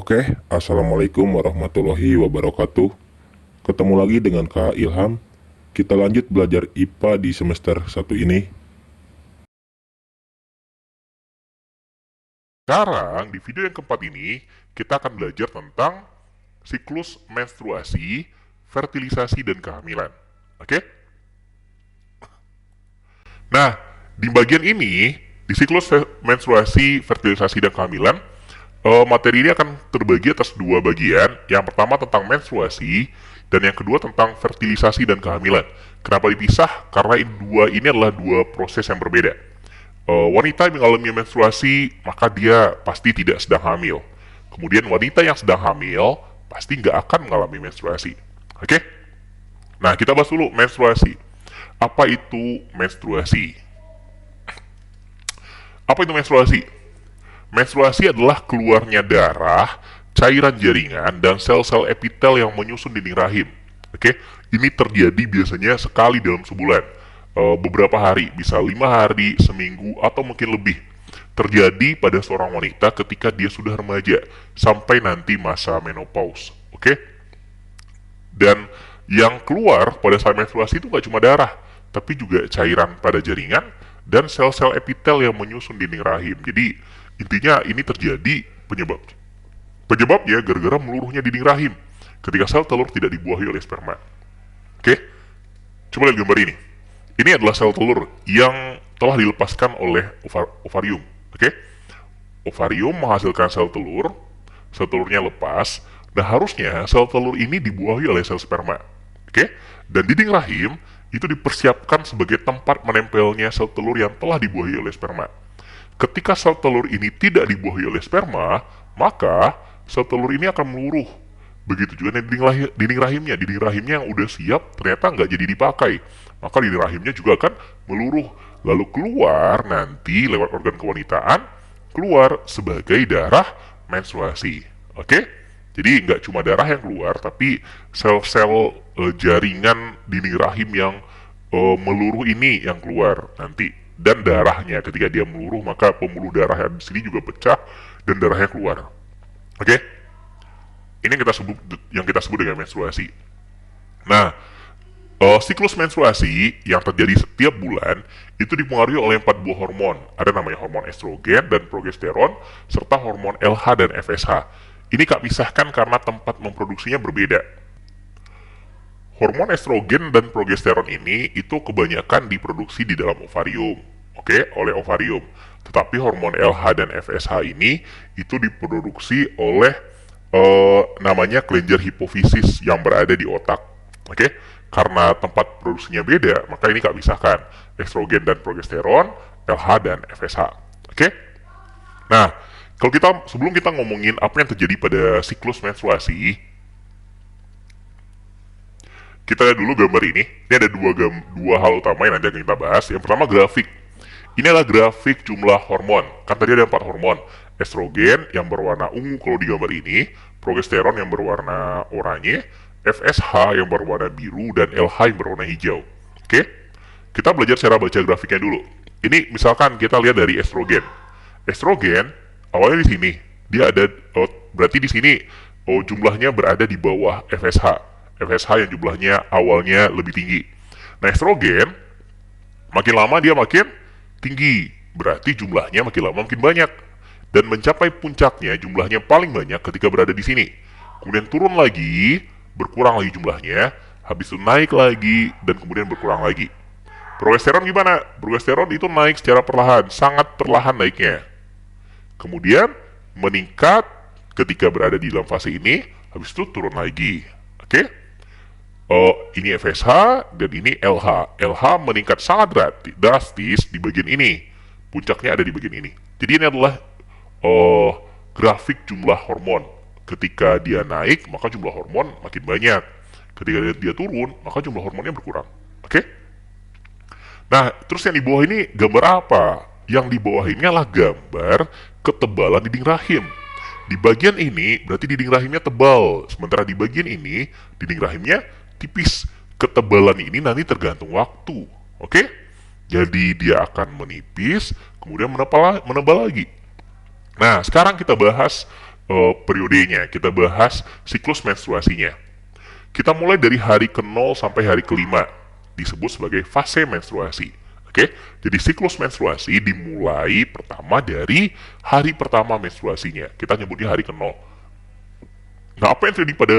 Oke, Assalamualaikum warahmatullahi wabarakatuh. Ketemu lagi dengan Kak Ilham. Kita lanjut belajar IPA di semester 1 ini. Sekarang, di video yang keempat ini, kita akan belajar tentang siklus menstruasi, fertilisasi, dan kehamilan. Oke? Nah, di bagian ini, di siklus menstruasi, fertilisasi, dan kehamilan, materi ini akan terbagi atas dua bagian. Yang pertama tentang menstruasi, dan yang kedua tentang fertilisasi dan kehamilan. Kenapa dipisah? Karena ini adalah dua proses yang berbeda. Wanita yang mengalami menstruasi, maka dia pasti tidak sedang hamil. Kemudian wanita yang sedang hamil, pasti nggak akan mengalami menstruasi. Oke? Nah, kita bahas dulu menstruasi. Apa itu menstruasi? Apa itu menstruasi? Menstruasi adalah keluarnya darah, cairan jaringan, dan sel-sel epitel yang menyusun dinding rahim. Oke, ini terjadi biasanya sekali dalam sebulan. Beberapa hari, bisa 5 hari, seminggu, atau mungkin lebih. Terjadi pada seorang wanita ketika dia sudah remaja, sampai nanti masa menopause. Oke? Dan yang keluar pada saat menstruasi itu nggak cuma darah, tapi juga cairan pada jaringan dan sel-sel epitel yang menyusun dinding rahim. Jadi intinya ini terjadi penyebabnya gara-gara meluruhnya dinding rahim ketika sel telur tidak dibuahi oleh sperma. Oke, coba lihat gambar ini. Ini adalah sel telur yang telah dilepaskan oleh ovarium. Oke, ovarium menghasilkan sel telurnya lepas, dan harusnya sel telur ini dibuahi oleh sel sperma. Oke, dan dinding rahim itu dipersiapkan sebagai tempat menempelnya sel telur yang telah dibuahi oleh sperma. Ketika sel telur ini tidak dibuahi oleh sperma, maka sel telur ini akan meluruh. Begitu juga dinding rahimnya yang udah siap ternyata nggak jadi dipakai. Maka dinding rahimnya juga akan meluruh. Lalu keluar nanti lewat organ kewanitaan, keluar sebagai darah menstruasi. Oke? Jadi nggak cuma darah yang keluar, tapi sel-sel jaringan dinding rahim yang meluruh ini yang keluar nanti. Dan darahnya ketika dia meluruh, maka pembuluh darah yang di sini juga pecah dan darahnya keluar. Oke? Ini yang kita sebut dengan menstruasi. Nah, siklus menstruasi yang terjadi setiap bulan itu dipengaruhi oleh 4 buah hormon. Ada namanya hormon estrogen dan progesteron, serta hormon LH dan FSH. Ini Kak pisahkan karena tempat memproduksinya berbeda. Hormon estrogen dan progesteron ini itu kebanyakan diproduksi di dalam ovarium, oke, oleh ovarium. Tetapi hormon LH dan FSH ini itu diproduksi oleh namanya kelenjar hipofisis yang berada di otak, oke. Karena tempat produksinya beda, maka ini Kak pisahkan estrogen dan progesteron, LH dan FSH, oke. Nah, sebelum kita ngomongin apa yang terjadi pada siklus menstruasi, kita lihat dulu gambar ini. Ini ada dua hal utama yang nanti akan kita bahas. Yang pertama grafik. Ini adalah grafik jumlah hormon. Kan tadi ada 4 hormon. Estrogen yang berwarna ungu kalau di gambar ini, progesteron yang berwarna oranye, FSH yang berwarna biru, dan LH yang berwarna hijau. Oke? Kita belajar cara baca grafiknya dulu. Ini misalkan kita lihat dari estrogen. Estrogen awalnya di sini. Dia ada berarti di sini jumlahnya berada di bawah FSH. FSH yang jumlahnya awalnya lebih tinggi. Nah, estrogen makin lama dia makin tinggi, berarti jumlahnya makin lama makin banyak. Dan mencapai puncaknya jumlahnya paling banyak ketika berada di sini. Kemudian turun lagi, berkurang lagi jumlahnya, habis itu naik lagi, dan kemudian berkurang lagi. Progesteron gimana? Progesteron itu naik secara perlahan, sangat perlahan naiknya. Kemudian meningkat ketika berada di dalam fase ini, habis itu turun lagi. Oke? Ini FSH dan ini LH. LH meningkat sangat drastis di bagian ini. Puncaknya ada di bagian ini. Jadi ini adalah grafik jumlah hormon. Ketika dia naik, maka jumlah hormon makin banyak. Ketika dia turun, maka jumlah hormonnya berkurang. Oke? Nah, terus yang di bawah ini gambar apa? Yang di bawah ini adalah gambar ketebalan dinding rahim. Di bagian ini berarti dinding rahimnya tebal, sementara di bagian ini dinding rahimnya tipis. Ketebalan ini nanti tergantung waktu. Oke? Jadi dia akan menipis, kemudian menebal lagi. Nah, sekarang kita bahas periodenya, kita bahas siklus menstruasinya. Kita mulai dari hari ke-0 sampai hari ke-5, disebut sebagai fase menstruasi. Oke, jadi siklus menstruasi dimulai pertama dari hari pertama menstruasinya. Kita nyebutnya hari ke-0. Nah, apa yang terjadi pada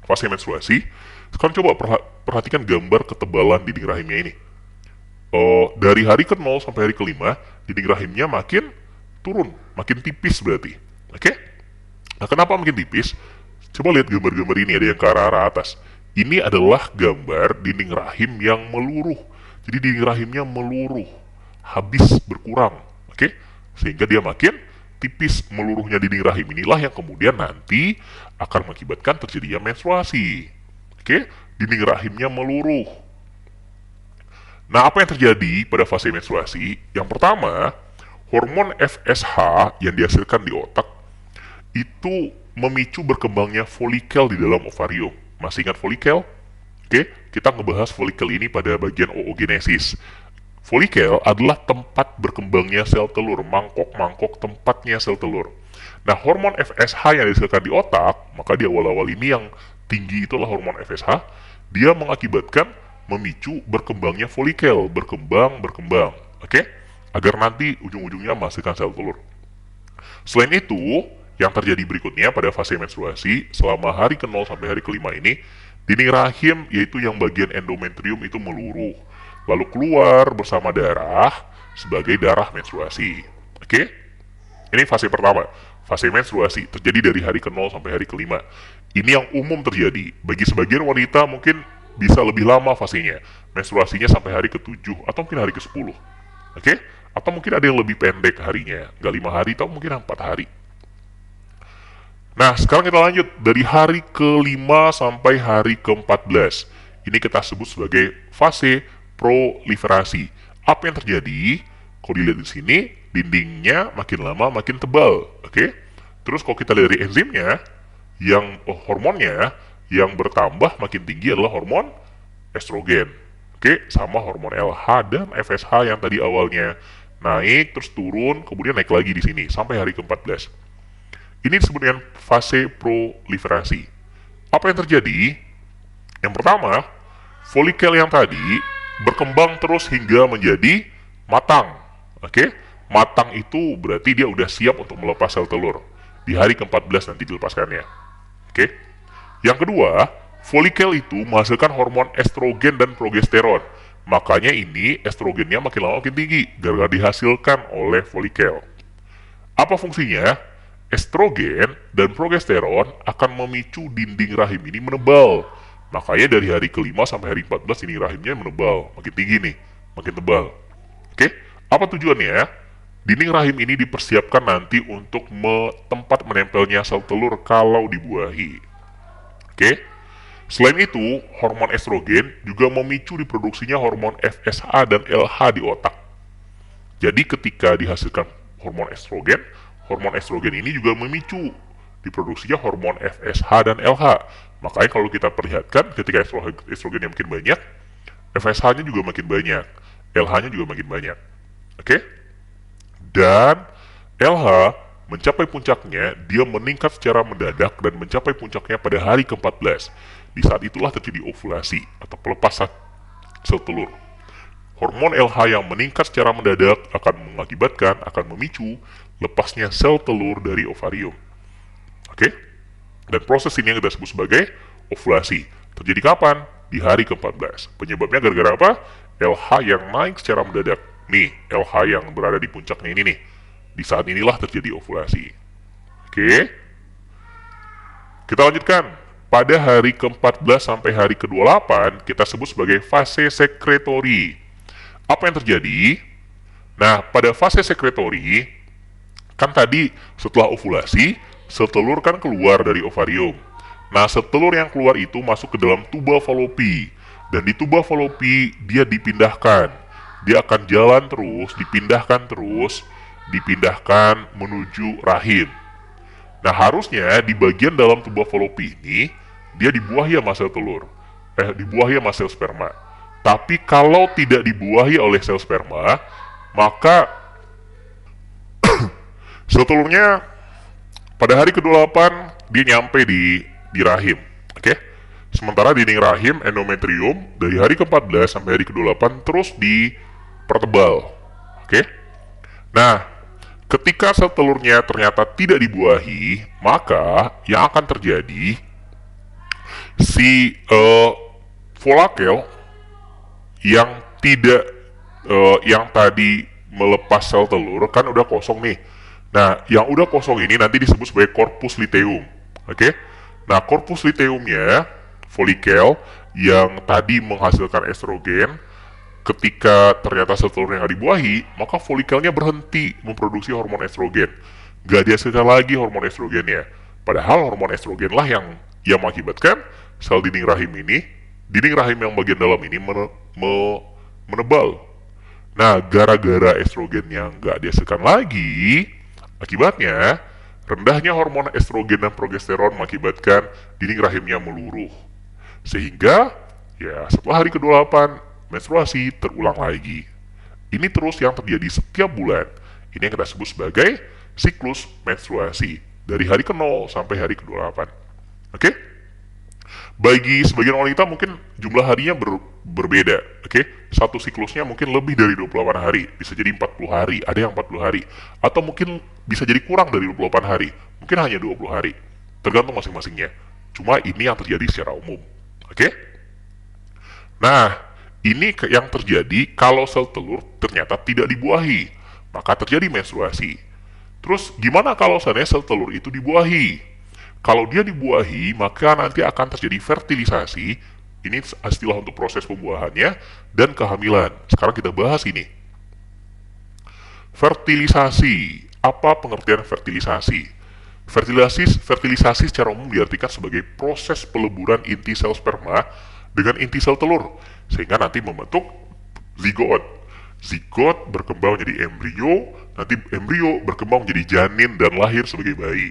fase menstruasi? Sekarang coba perhatikan gambar ketebalan dinding rahimnya ini. Dari hari ke-0 sampai hari ke-5, dinding rahimnya makin turun, makin tipis berarti. Oke? Nah, kenapa makin tipis? Coba lihat gambar-gambar ini, ada yang ke arah atas. Ini adalah gambar dinding rahim yang meluruh. Jadi dinding rahimnya meluruh, habis berkurang. Oke? Sehingga dia makin tipis. Meluruhnya dinding rahim inilah yang kemudian nanti akan mengakibatkan terjadinya menstruasi. Oke? Dinding rahimnya meluruh. Nah, apa yang terjadi pada fase menstruasi? Yang pertama, hormon FSH yang dihasilkan di otak itu memicu berkembangnya folikel di dalam ovarium. Masih ingat folikel? Oke, kita ngebahas folikel ini pada bagian oogenesis. Folikel adalah tempat berkembangnya sel telur, mangkok-mangkok tempatnya sel telur. Nah, hormon FSH yang dihasilkan di otak, maka di awal-awal ini yang tinggi itulah hormon FSH, dia mengakibatkan memicu berkembangnya folikel, berkembang, oke? Agar nanti ujung-ujungnya menghasilkan sel telur. Selain itu, yang terjadi berikutnya pada fase menstruasi, selama hari ke-0 sampai hari ke-5 ini, dinding rahim, yaitu yang bagian endometrium itu meluruh, lalu keluar bersama darah sebagai darah menstruasi. Oke? Ini fase pertama. Fase menstruasi terjadi dari hari ke-0 sampai hari ke-5. Ini yang umum terjadi. Bagi sebagian wanita mungkin bisa lebih lama fasenya. Menstruasinya sampai hari ke-7 atau mungkin hari ke-10. Oke? Atau mungkin ada yang lebih pendek harinya. Nggak 5 hari atau mungkin 4 hari. Nah, sekarang kita lanjut. Dari hari ke-5 sampai hari ke-14. Ini kita sebut sebagai fase proliferasi. Apa yang terjadi? Kalau dilihat di sini, dindingnya makin lama makin tebal. Oke? Terus kalau kita lihat dari enzimnya, yang hormonnya yang bertambah makin tinggi adalah hormon estrogen. Oke, sama hormon LH dan FSH yang tadi awalnya naik terus turun, kemudian naik lagi di sini sampai hari ke-14. Ini disebut dengan fase proliferasi. Apa yang terjadi? Yang pertama, folikel yang tadi berkembang terus hingga menjadi matang. Oke? Matang itu berarti dia udah siap untuk melepas sel telur. Di hari ke-14 nanti dilepaskannya. Oke? Yang kedua, folikel itu menghasilkan hormon estrogen dan progesteron. Makanya ini estrogennya makin lama makin tinggi gara-gara dihasilkan oleh folikel. Apa fungsinya? Estrogen dan progesteron akan memicu dinding rahim ini menebal. Makanya dari hari ke-5 sampai hari 14 ini rahimnya menebal, makin tinggi nih, makin tebal. Oke? Apa tujuannya? Dinding rahim ini dipersiapkan nanti untuk tempat menempelnya sel telur kalau dibuahi. Oke? Selain itu, hormon estrogen juga memicu diproduksinya hormon FSH dan LH di otak. Jadi ketika dihasilkan hormon estrogen ini juga memicu diproduksinya hormon FSH dan LH. Makanya kalau kita perlihatkan ketika estrogennya makin banyak, FSH-nya juga makin banyak, LH-nya juga makin banyak. Oke? Dan LH mencapai puncaknya, dia meningkat secara mendadak dan mencapai puncaknya pada hari ke-14. Di saat itulah terjadi ovulasi atau pelepasan sel telur. Hormon LH yang meningkat secara mendadak akan memicu lepasnya sel telur dari ovarium. Oke? Dan proses ini yang kita sebut sebagai ovulasi. Terjadi kapan? Di hari ke-14. Penyebabnya gara-gara apa? LH yang naik secara mendadak. Nih, LH yang berada di puncaknya ini nih. Di saat inilah terjadi ovulasi. Oke? Kita lanjutkan. Pada hari ke-14 sampai hari ke-28, kita sebut sebagai fase sekretori. Apa yang terjadi? Nah, pada fase sekretori, kan tadi setelah ovulasi, sel telur kan keluar dari ovarium. Nah, sel telur yang keluar itu masuk ke dalam tuba falopi. Dan di tuba falopi, dia dipindahkan. Dia akan jalan terus, dipindahkan menuju rahim. Nah, harusnya di bagian dalam tuba falopi ini, dia dibuahi sama sel telur. Dibuahi sama sel sperma. Tapi kalau tidak dibuahi oleh sel sperma, maka sel telurnya Pada hari ke-28 dia nyampe di rahim. Oke. Sementara dinding rahim endometrium dari hari ke-14 sampai hari ke-28 terus dipertebal. Oke. Nah, ketika sel telurnya ternyata tidak dibuahi, maka yang akan terjadi si volakel yang tidak yang tadi melepas sel telur kan udah kosong nih. Nah, yang udah kosong ini nanti disebut sebagai corpus luteum. Oke? Nah, corpus luteumnya, folikel yang tadi menghasilkan estrogen, ketika ternyata sel telurnya nggak dibuahi, maka folikelnya berhenti memproduksi hormon estrogen. Nggak dihasilkan lagi hormon estrogennya. Padahal hormon estrogen lah yang mengakibatkan sel dinding rahim ini, dinding rahim yang bagian dalam ini menebal. Nah, gara-gara estrogen yang nggak dihasilkan lagi, akibatnya rendahnya hormon estrogen dan progesteron mengakibatkan dinding rahimnya meluruh. Sehingga, ya setelah hari ke-28, menstruasi terulang lagi. Ini terus yang terjadi setiap bulan. Ini yang kita sebut sebagai siklus menstruasi. Dari hari ke-0 sampai hari ke-28. Oke? Bagi sebagian wanita mungkin jumlah harinya berbeda. Oke? Satu siklusnya mungkin lebih dari 28 hari. Bisa jadi 40 hari. Ada yang 40 hari. Atau mungkin bisa jadi kurang dari 28 hari. Mungkin hanya 20 hari. Tergantung masing-masingnya. Cuma ini yang terjadi secara umum. Oke? Nah, ini yang terjadi kalau sel telur ternyata tidak dibuahi. Maka terjadi menstruasi. Terus gimana kalau seandainya sel telur itu dibuahi? Kalau dia dibuahi, maka nanti akan terjadi fertilisasi. Ini istilah untuk proses pembuahannya dan kehamilan. Sekarang kita bahas ini. Fertilisasi. Apa pengertian fertilisasi? Fertilisasi secara umum diartikan sebagai proses peleburan inti sel sperma dengan inti sel telur, sehingga nanti membentuk zigot. Zigot berkembang menjadi embrio, nanti embrio berkembang menjadi janin dan lahir sebagai bayi.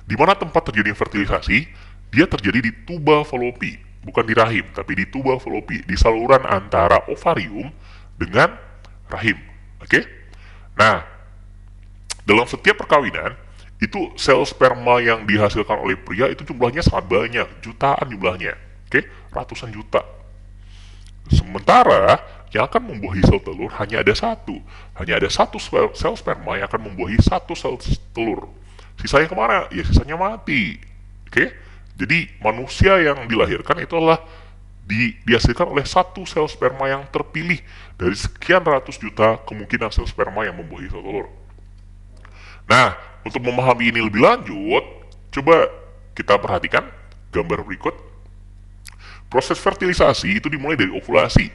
Di mana tempat terjadi fertilisasi? Dia terjadi di tuba fallopi, bukan di rahim, tapi di tuba fallopi, di saluran antara ovarium dengan rahim. Oke? Nah, dalam setiap perkawinan, itu sel sperma yang dihasilkan oleh pria itu jumlahnya sangat banyak, jutaan jumlahnya. Oke? Ratusan juta. Sementara yang akan membuahi sel telur hanya ada satu. Hanya ada satu sel sperma yang akan membuahi satu sel telur. Sisanya kemana? Ya sisanya mati. Oke? Jadi manusia yang dilahirkan itu adalah dihasilkan oleh satu sel sperma yang terpilih dari sekian ratus juta kemungkinan sel sperma yang membuahi sel telur. Nah, untuk memahami ini lebih lanjut, coba kita perhatikan gambar berikut. Proses fertilisasi itu dimulai dari ovulasi,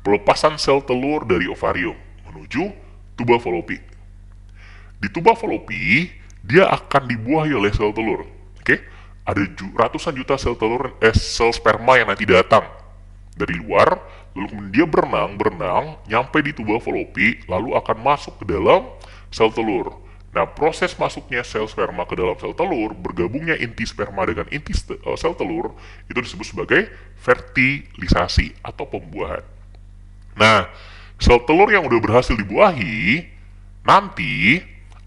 pelepasan sel telur dari ovarium menuju tuba fallopi. Di tuba fallopi, dia akan dibuahi oleh sel telur. Oke? Ada ratusan juta sel telur, sel sperma yang nanti datang dari luar, lalu kemudian dia berenang, nyampe di tuba fallopi, lalu akan masuk ke dalam sel telur. Nah, proses masuknya sel sperma ke dalam sel telur, bergabungnya inti sperma dengan inti sel telur, itu disebut sebagai fertilisasi atau pembuahan. Nah, sel telur yang udah berhasil dibuahi, nanti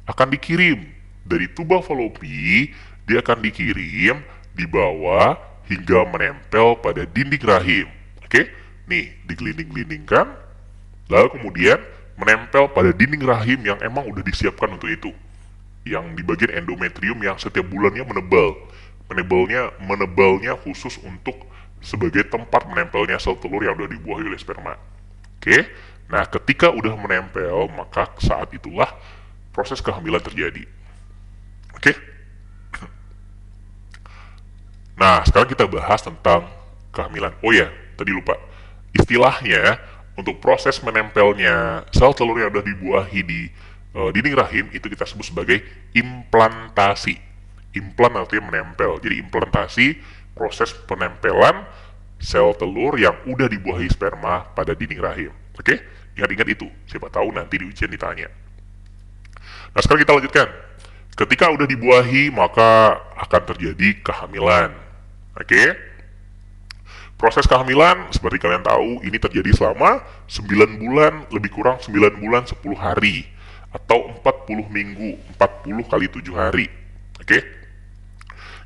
akan dikirim dari tuba fallopi, dia akan dikirim, dibawa hingga menempel pada dinding rahim. Oke? Nih, digelinding-gelindingkan, lalu kemudian menempel pada dinding rahim yang emang udah disiapkan untuk itu. Yang di bagian endometrium yang setiap bulannya menebal. Menebalnya khusus untuk sebagai tempat menempelnya sel telur yang udah dibuahi oleh sperma. Oke? Nah, ketika udah menempel, maka saat itulah proses kehamilan terjadi. Oke? Nah, sekarang kita bahas tentang kehamilan. Oh ya, tadi lupa. Istilahnya, untuk proses menempelnya sel telur yang sudah dibuahi di dinding rahim, itu kita sebut sebagai implantasi. Implan artinya menempel. Jadi implantasi, proses penempelan sel telur yang udah dibuahi sperma pada dinding rahim. Oke? Ingat-ingat itu. Siapa tahu nanti di ujian ditanya. Nah, sekarang kita lanjutkan. Ketika udah dibuahi, maka akan terjadi kehamilan. Oke? Proses kehamilan, seperti kalian tahu, ini terjadi selama 9 bulan, lebih kurang 9 bulan 10 hari. Atau 40 minggu, 40 kali 7 hari. Oke.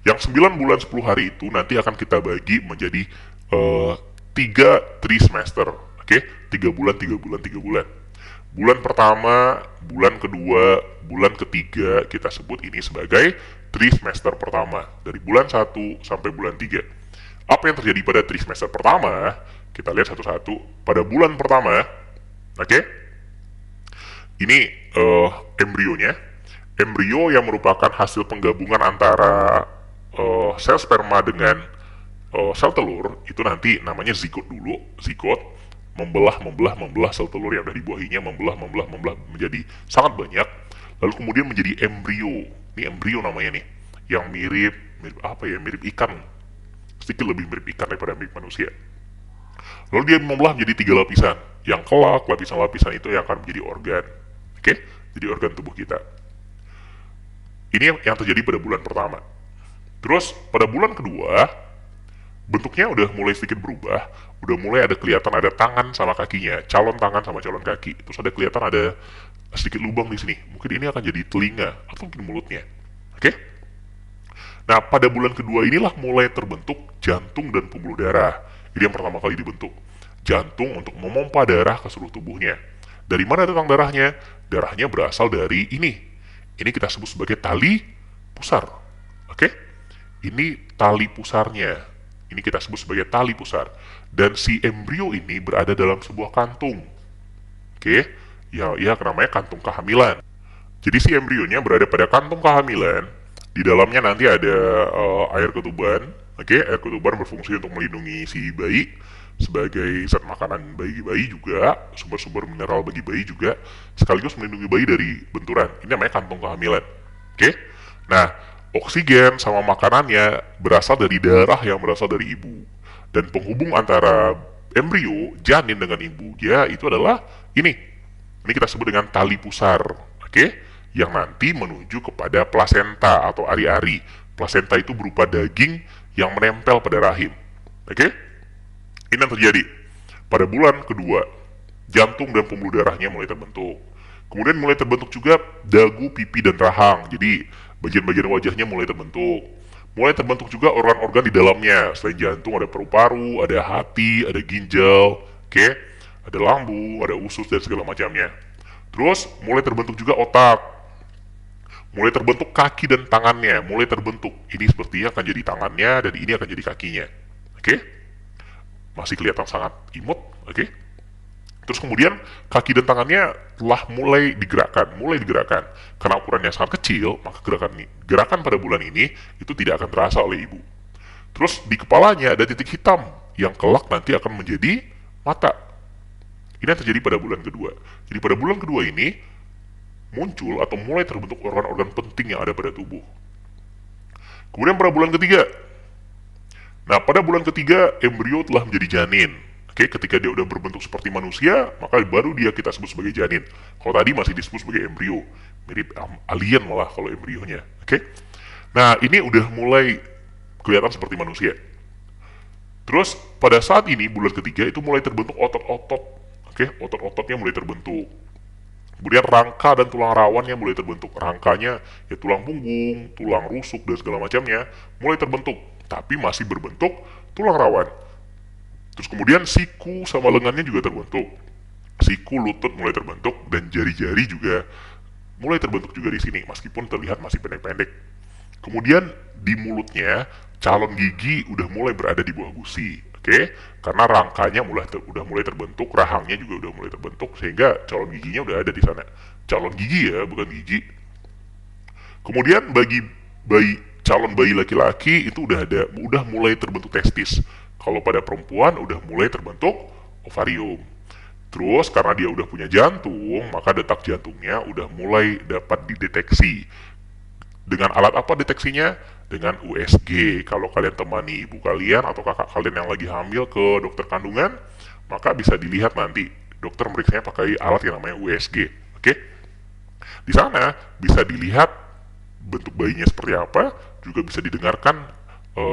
Yang 9 bulan 10 hari itu nanti akan kita bagi menjadi 3 trimester. Oke, 3 bulan, 3 bulan, 3 bulan. Bulan pertama, bulan kedua, bulan ketiga kita sebut ini sebagai trimester pertama. Dari bulan 1 sampai bulan 3. Apa yang terjadi pada trimester pertama? Kita lihat satu-satu. Pada bulan pertama, oke, ini embrionya. Embrio yang merupakan hasil penggabungan antara sel sperma dengan sel telur, itu nanti namanya zigot dulu. Zigot membelah sel telur yang dari buahinya, membelah menjadi sangat banyak. Lalu kemudian menjadi embrio. Ini embrio namanya nih, yang mirip apa ya? Mirip ikan, sedikit lebih mirip ikan daripada mirip manusia. Lalu dia membelah menjadi 3 lapisan. Yang kelak lapisan-lapisan itu yang akan menjadi organ. Oke, jadi organ tubuh kita. Ini yang terjadi pada bulan pertama. Terus pada bulan kedua, bentuknya udah mulai sedikit berubah, udah mulai ada kelihatan ada tangan sama kakinya, calon tangan sama calon kaki. Terus ada kelihatan ada sedikit lubang di sini. Mungkin ini akan jadi telinga atau mungkin mulutnya. Oke? Nah, pada bulan kedua inilah mulai terbentuk jantung dan pembuluh darah. Ini yang pertama kali dibentuk. Jantung untuk memompa darah ke seluruh tubuhnya. Dari mana datang darahnya? Darahnya berasal dari ini. Ini kita sebut sebagai tali pusar. Oke? Ini tali pusarnya. Ini kita sebut sebagai tali pusar. Dan si embrio ini berada dalam sebuah kantung. Oke? Ya namanya kantung kehamilan. Jadi si embrionya berada pada kantung kehamilan. Di dalamnya nanti ada air ketuban. Oke? Air ketuban berfungsi untuk melindungi si bayi sebagai zat makanan bagi bayi juga, sumber-sumber mineral bagi bayi juga, sekaligus melindungi bayi dari benturan. Ini namanya kantung kehamilan. Oke? Nah, oksigen sama makanannya berasal dari darah yang berasal dari ibu. Dan penghubung antara embrio, janin dengan ibu, ya itu adalah ini. Ini kita sebut dengan tali pusar. Oke? Yang nanti menuju kepada plasenta atau ari-ari. Plasenta itu berupa daging yang menempel pada rahim. Oke? Ini yang terjadi pada bulan kedua. Jantung dan pembuluh darahnya mulai terbentuk. Kemudian mulai terbentuk juga dagu, pipi, dan rahang. Jadi bagian-bagian wajahnya mulai terbentuk. Mulai terbentuk juga organ-organ di dalamnya. Selain jantung ada paru-paru, ada hati, ada ginjal, oke? Ada lambu, ada usus, dan segala macamnya. Terus mulai terbentuk juga otak. Mulai terbentuk kaki dan tangannya. Mulai terbentuk. Ini sepertinya akan jadi tangannya dan ini akan jadi kakinya. Oke? Masih kelihatan sangat imut, oke? Terus kemudian kaki dan tangannya telah mulai digerakkan. Karena ukurannya sangat kecil, maka gerakan pada bulan ini itu tidak akan terasa oleh ibu. Terus di kepalanya ada titik hitam yang kelak nanti akan menjadi mata. Ini yang terjadi pada bulan kedua. Jadi pada bulan kedua ini muncul atau mulai terbentuk organ-organ penting yang ada pada tubuh. Kemudian pada bulan ketiga, nah, pada bulan ketiga, embrio telah menjadi janin. Oke, ketika dia udah berbentuk seperti manusia, maka baru dia kita sebut sebagai janin. Kalau tadi masih disebut sebagai embrio. Mirip alien malah kalau embrionya. Oke. Nah, ini udah mulai kelihatan seperti manusia. Terus, pada saat ini, bulan ketiga, itu mulai terbentuk otot-otot. Oke, otot-ototnya mulai terbentuk. Kemudian rangka dan tulang rawannya mulai terbentuk. Rangkanya, ya tulang punggung, tulang rusuk, dan segala macamnya, mulai terbentuk. Tapi masih berbentuk tulang rawan. Terus kemudian siku sama lengannya juga terbentuk. Siku, lutut mulai terbentuk dan jari-jari juga mulai terbentuk juga di sini meskipun terlihat masih pendek-pendek. Kemudian di mulutnya calon gigi udah mulai berada di bawah gusi. Oke? Karena rangkanya udah mulai terbentuk, rahangnya juga udah mulai terbentuk sehingga calon giginya udah ada di sana. Calon gigi ya, bukan gigi. Kemudian bagi calon bayi laki-laki itu udah mulai terbentuk testis. Kalau pada perempuan udah mulai terbentuk ovarium. Terus karena dia udah punya jantung, maka detak jantungnya udah mulai dapat dideteksi. Dengan alat apa deteksinya? Dengan USG. Kalau kalian temani ibu kalian atau kakak kalian yang lagi hamil ke dokter kandungan, maka bisa dilihat nanti dokter meriksanya pakai alat yang namanya USG. Oke? Di sana bisa dilihat bentuk bayinya seperti apa, juga bisa didengarkan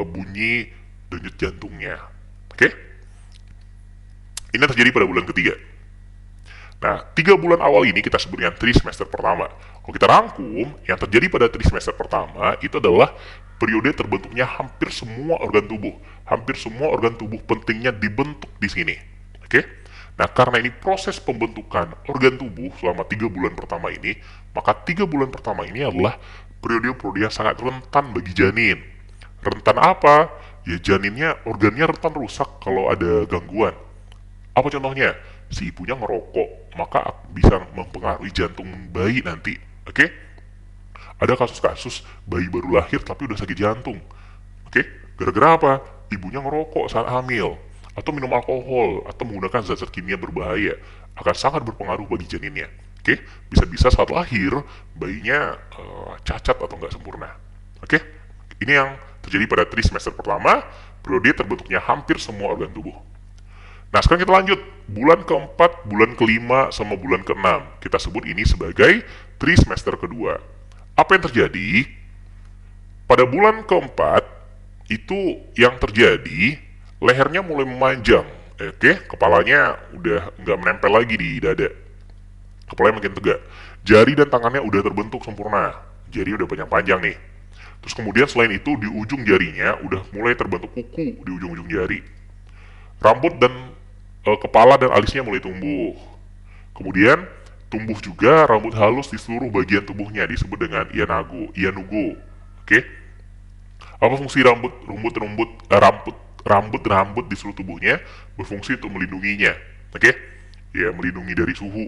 bunyi denyut jantungnya. Oke? Ini terjadi pada bulan ketiga. Nah, 3 bulan awal ini kita sebut dengan trimester pertama. Kalau kita rangkum, yang terjadi pada trimester pertama itu adalah periode terbentuknya hampir semua organ tubuh. Hampir semua organ tubuh pentingnya dibentuk di sini. Oke? Nah, karena ini proses pembentukan organ tubuh selama 3 bulan pertama ini, maka 3 bulan pertama ini adalah periode-periode yang sangat rentan bagi janin. Rentan apa? Ya janinnya, organnya rentan rusak kalau ada gangguan. Apa contohnya? Si ibunya ngerokok, maka bisa mempengaruhi jantung bayi nanti. Oke? Ada kasus-kasus bayi baru lahir tapi udah sakit jantung. Oke? Gara-gara apa? Ibunya ngerokok saat hamil, atau minum alkohol, atau menggunakan zat-zat kimia berbahaya. Akan sangat berpengaruh bagi janinnya. Oke? Bisa-bisa saat lahir, bayinya cacat atau nggak sempurna. Oke? Ini yang terjadi pada trimester pertama, periode terbentuknya hampir semua organ tubuh. Nah, sekarang kita lanjut. Bulan keempat, bulan kelima, sama bulan keenam. Kita sebut ini sebagai trimester kedua. Apa yang terjadi? Pada bulan keempat, itu yang terjadi, lehernya mulai memanjang. Oke, kepalanya udah nggak menempel lagi di dada. Kepalanya makin tegak. Jari dan tangannya udah terbentuk sempurna. Jari udah panjang-panjang nih. Terus kemudian selain itu, di ujung jarinya udah mulai terbentuk kuku di ujung-ujung jari. Rambut dan kepala dan alisnya mulai tumbuh. Kemudian tumbuh juga rambut halus di seluruh bagian tubuhnya, disebut dengan ianugo. Oke? Apa fungsi rambut di seluruh tubuhnya? Berfungsi untuk melindunginya. Oke? Ya, melindungi dari suhu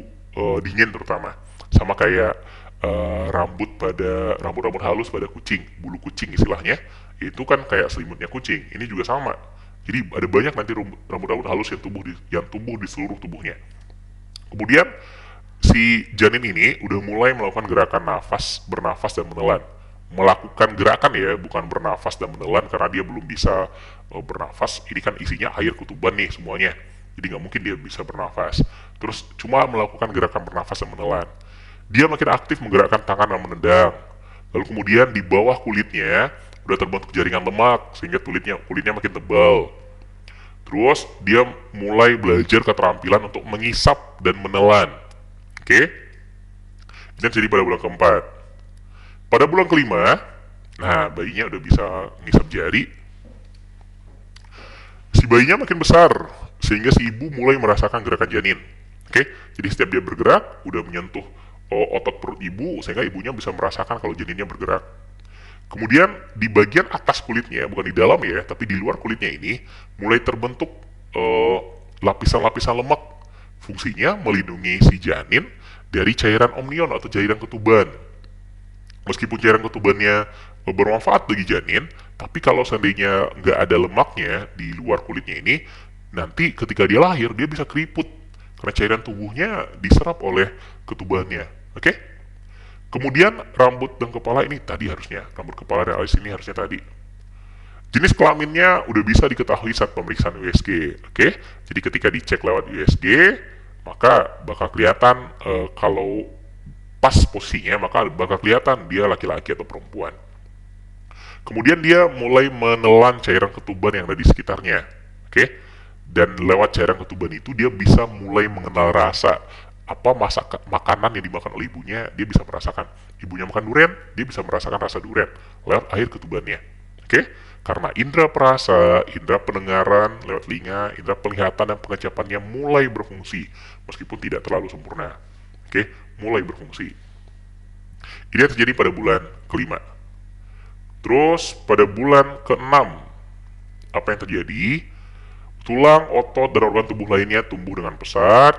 dingin terutama. Sama kayak rambut halus pada kucing, bulu kucing istilahnya. Itu kan kayak selimutnya kucing. Ini juga sama. Jadi ada banyak nanti rambut-rambut halus yang tumbuh di seluruh tubuhnya. Kemudian si janin ini udah mulai melakukan gerakan bernafas dan menelan. Melakukan gerakan ya, bukan bernafas dan menelan karena dia belum bisa bernafas. Ini kan isinya air ketuban nih semuanya. Jadi nggak mungkin dia bisa bernafas. Terus cuma melakukan gerakan bernafas dan menelan. Dia makin aktif menggerakkan tangan dan menendang. Lalu kemudian di bawah kulitnya udah terbentuk jaringan lemak sehingga kulitnya makin tebal. Terus dia mulai belajar keterampilan untuk mengisap dan menelan. Oke? Ini jadi pada bulan keempat. Pada bulan kelima, nah bayinya udah bisa ngisap jari. Si bayinya makin besar, sehingga si ibu mulai merasakan gerakan janin. Oke? Jadi setiap dia bergerak, udah menyentuh otot perut ibu, sehingga ibunya bisa merasakan kalau janinnya bergerak. Kemudian di bagian atas kulitnya, bukan di dalam ya, tapi di luar kulitnya ini mulai terbentuk lapisan-lapisan lemak. Fungsinya melindungi si janin dari cairan amnion atau cairan ketuban. Meskipun cairan ketubannya bermanfaat bagi janin, tapi kalau seandainya nggak ada lemaknya di luar kulitnya ini, nanti ketika dia lahir dia bisa keriput karena cairan tubuhnya diserap oleh ketubannya. Oke? Kemudian rambut dan kepala ini tadi harusnya, rambut kepala dan alis ini harusnya tadi. Jenis kelaminnya udah bisa diketahui saat pemeriksaan USG, oke? Jadi ketika dicek lewat USG, maka bakal kelihatan kalau pas posisinya, maka bakal kelihatan dia laki-laki atau perempuan. Kemudian dia mulai menelan cairan ketuban yang ada di sekitarnya, oke? Dan lewat cairan ketuban itu dia bisa mulai mengenal rasa. Apa makanan yang dimakan oleh ibunya, dia bisa merasakan. Ibunya makan durian, dia bisa merasakan rasa durian lewat air ketubannya. Oke? Karena indera perasa, indera pendengaran lewat telinga, indera penglihatan dan pengecapannya mulai berfungsi meskipun tidak terlalu sempurna. Oke? Mulai berfungsi. Ini yang terjadi pada bulan kelima. Terus pada bulan keenam, apa yang terjadi? Tulang, otot, dan organ tubuh lainnya tumbuh dengan pesat.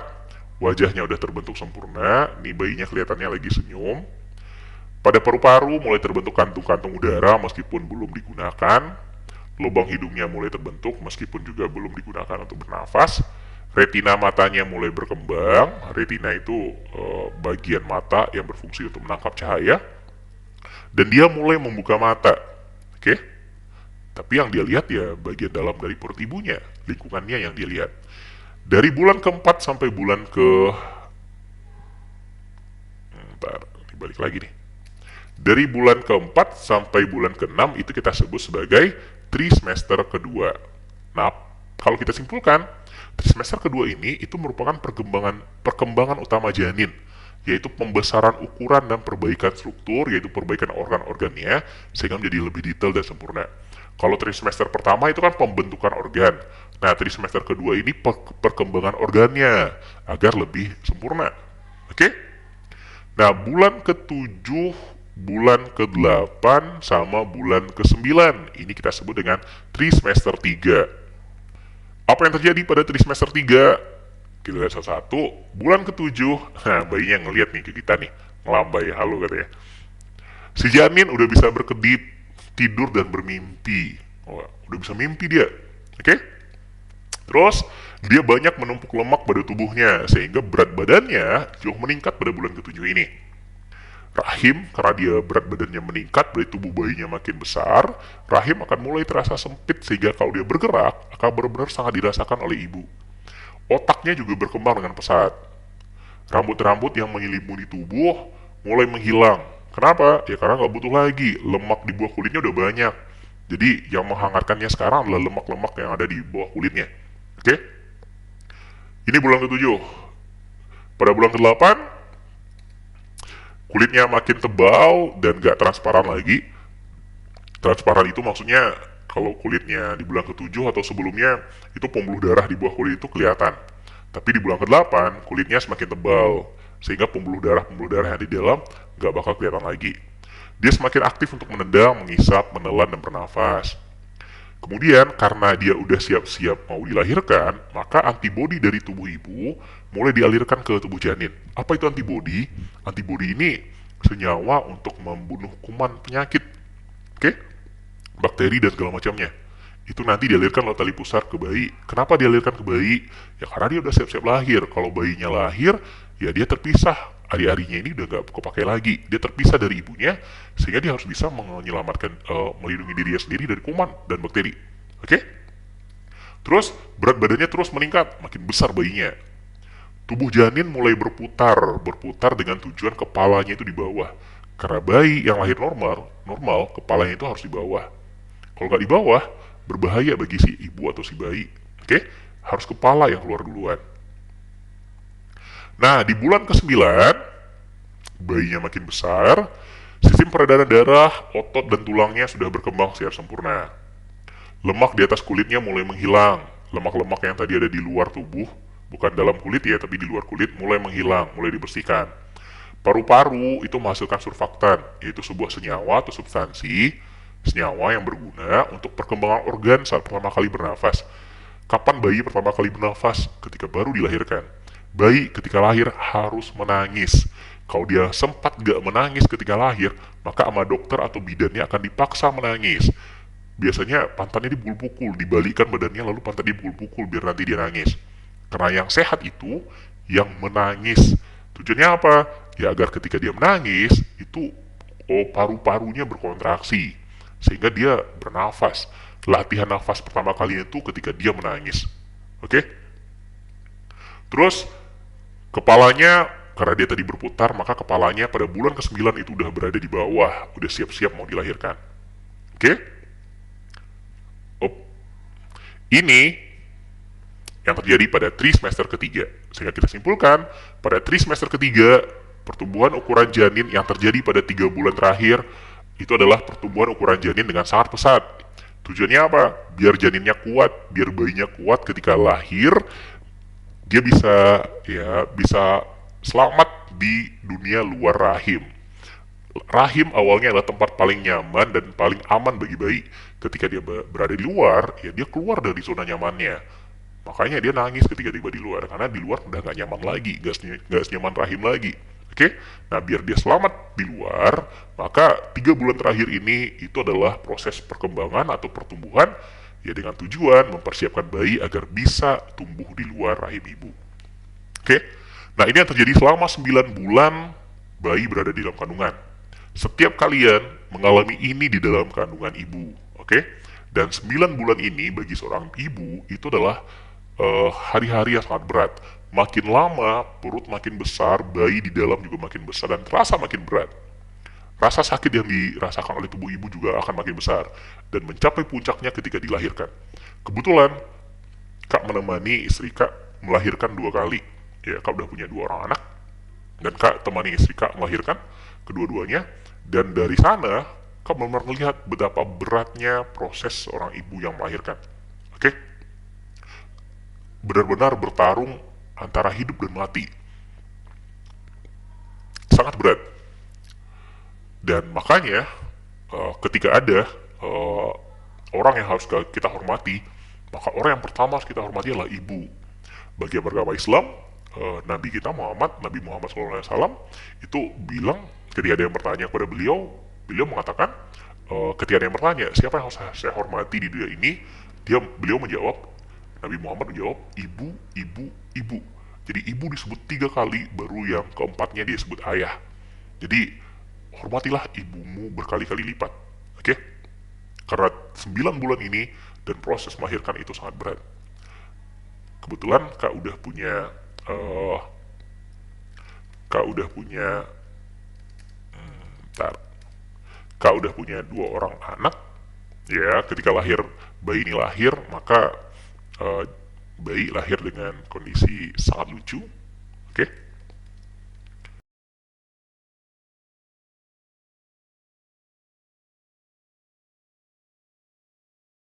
Wajahnya udah terbentuk sempurna, nih bayinya kelihatannya lagi senyum. Pada paru-paru mulai terbentuk kantung-kantung udara meskipun belum digunakan. Lubang hidungnya mulai terbentuk meskipun juga belum digunakan untuk bernafas. Retina matanya mulai berkembang. Retina itu bagian mata yang berfungsi untuk menangkap cahaya. Dan dia mulai membuka mata. Oke? Tapi yang dia lihat ya bagian dalam dari perut ibunya, lingkungannya yang dia lihat. Dari bulan keempat sampai bulan balik lagi nih. Dari bulan keempat sampai bulan keenam itu kita sebut sebagai trimester kedua. Nah, Kalau kita simpulkan, trimester kedua ini itu merupakan perkembangan utama janin, yaitu pembesaran ukuran dan perbaikan struktur, yaitu perbaikan organ-organnya, sehingga menjadi lebih detail dan sempurna. Kalau trimester pertama itu kan pembentukan organ. Nah, trimester kedua ini perkembangan organnya, agar lebih sempurna. Oke? Nah, bulan ke-7, bulan ke-8, sama bulan ke-9. Ini kita sebut dengan trimester 3. Apa yang terjadi pada trimester 3? Kita lihat satu-satu. Bulan ke-7, nah bayinya ngeliat nih ke kita nih, ngelambai, halo katanya. Si janin udah bisa berkedip, tidur dan bermimpi. Oh, udah bisa mimpi dia. Oke? Terus, dia banyak menumpuk lemak pada tubuhnya, sehingga berat badannya jauh meningkat pada bulan ke-7 ini. Rahim, karena dia berat badannya meningkat, berarti tubuh bayinya makin besar, rahim akan mulai terasa sempit, sehingga kalau dia bergerak, akan benar-benar sangat dirasakan oleh ibu. Otaknya juga berkembang dengan pesat. Rambut-rambut yang menyelimuti tubuh mulai menghilang. Kenapa? Ya karena nggak butuh lagi. Lemak di bawah kulitnya udah banyak. Jadi yang menghangatkannya sekarang adalah lemak-lemak yang ada di bawah kulitnya. Oke? Ini bulan ke-7. Pada bulan ke-8, kulitnya makin tebal dan gak transparan lagi. Transparan itu maksudnya kalau kulitnya di bulan ke-7 atau sebelumnya itu pembuluh darah di bawah kulit itu kelihatan. Tapi di bulan ke-8 kulitnya semakin tebal sehingga pembuluh darah yang di dalam gak bakal kelihatan lagi. Dia semakin aktif untuk menendang, mengisap, menelan, dan bernafas. Kemudian karena dia udah siap-siap mau dilahirkan, maka antibodi dari tubuh ibu mulai dialirkan ke tubuh janin. Apa itu antibodi? Antibodi ini senyawa untuk membunuh kuman penyakit. Oke? Bakteri dan segala macamnya. Itu nanti dialirkan lewat tali pusar ke bayi. Kenapa dialirkan ke bayi? Ya karena dia udah siap-siap lahir. Kalau bayinya lahir, ya dia terpisah. Ari-arinya ini udah gak kepakai lagi. Dia terpisah dari ibunya, sehingga dia harus bisa menyelamatkan, melindungi dirinya sendiri dari kuman dan bakteri. Oke? Terus berat badannya terus meningkat, makin besar bayinya. Tubuh janin mulai berputar dengan tujuan kepalanya itu di bawah. Karena bayi yang lahir normal kepalanya itu harus di bawah. Kalau nggak di bawah, berbahaya bagi si ibu atau si bayi. Oke? Harus kepala yang keluar duluan. Nah, di bulan ke-9, bayinya makin besar, sistem peredaran darah, otot, dan tulangnya sudah berkembang secara sempurna. Lemak di atas kulitnya mulai menghilang. Lemak-lemak yang tadi ada di luar tubuh, bukan dalam kulit ya, tapi di luar kulit, mulai menghilang, mulai dibersihkan. Paru-paru itu menghasilkan surfaktan, yaitu sebuah senyawa atau substansi, senyawa yang berguna untuk perkembangan organ saat pertama kali bernafas. Kapan bayi pertama kali bernafas? Ketika baru dilahirkan. Bayi ketika lahir harus menangis. Kalau dia sempat gak menangis ketika lahir, maka sama dokter atau bidannya akan dipaksa menangis. Biasanya pantatnya dipukul-pukul, dibalikkan badannya lalu pantatnya dipukul-pukul biar nanti dia nangis. Karena yang sehat itu yang menangis. Tujuannya apa? Ya agar ketika dia menangis, itu paru-parunya berkontraksi. Sehingga dia bernafas. Latihan nafas pertama kali itu ketika dia menangis. Oke? Terus kepalanya, karena dia tadi berputar, maka kepalanya pada bulan ke-9 itu udah berada di bawah, udah siap-siap mau dilahirkan. Oke? Ini yang terjadi pada trimester ketiga. Sehingga kita simpulkan, pada trimester ketiga, pertumbuhan ukuran janin yang terjadi pada 3 bulan terakhir, itu adalah pertumbuhan ukuran janin dengan sangat pesat. Tujuannya apa? Biar janinnya kuat, biar bayinya kuat ketika lahir, dia bisa selamat di dunia luar rahim. Rahim awalnya adalah tempat paling nyaman dan paling aman bagi bayi. Ketika dia berada di luar, ya dia keluar dari zona nyamannya. Makanya dia nangis ketika tiba di luar, karena di luar udah gak nyaman lagi, gak senyaman rahim lagi. Oke? Nah, biar dia selamat di luar, maka 3 bulan terakhir ini itu adalah proses perkembangan atau pertumbuhan, ya dengan tujuan mempersiapkan bayi agar bisa tumbuh di luar rahim ibu. Oke? Nah, ini yang terjadi selama 9 bulan bayi berada di dalam kandungan. Setiap kalian mengalami ini di dalam kandungan ibu. Oke? Dan 9 bulan ini bagi seorang ibu itu adalah hari-hari yang sangat berat. Makin lama, perut makin besar, bayi di dalam juga makin besar, dan terasa makin berat. Rasa sakit yang dirasakan oleh tubuh ibu juga akan makin besar, dan mencapai puncaknya ketika dilahirkan. Kebetulan, Kak menemani istri Kak melahirkan 2 kali. Ya, Kak udah punya 2 orang anak, dan Kak temani istri Kak melahirkan kedua-duanya, dan dari sana Kak benar-benar melihat betapa beratnya proses seorang ibu yang melahirkan. Oke? Benar-benar bertarung antara hidup dan mati. Sangat berat. Dan makanya ketika ada eh, orang yang harus kita hormati, maka orang yang pertama harus kita hormati adalah ibu. Bagi beragama Islam, Nabi kita Nabi Muhammad SAW itu bilang, ketika ada yang bertanya kepada beliau, beliau mengatakan, ketika ada yang bertanya siapa yang harus saya hormati di dunia ini, beliau menjawab, Nabi Muhammad menjawab, ibu, ibu, ibu. Jadi ibu disebut 3 kali, baru yang keempatnya dia sebut ayah. Jadi hormatilah ibumu berkali-kali lipat. Oke? Karena 9 bulan ini dan proses melahirkan itu sangat berat. Kebetulan eh, Kak udah punya bentar. Kak udah punya 2 orang anak. Ya, ketika bayi ini lahir, maka eh, bayi lahir dengan kondisi sangat lucu. Oke?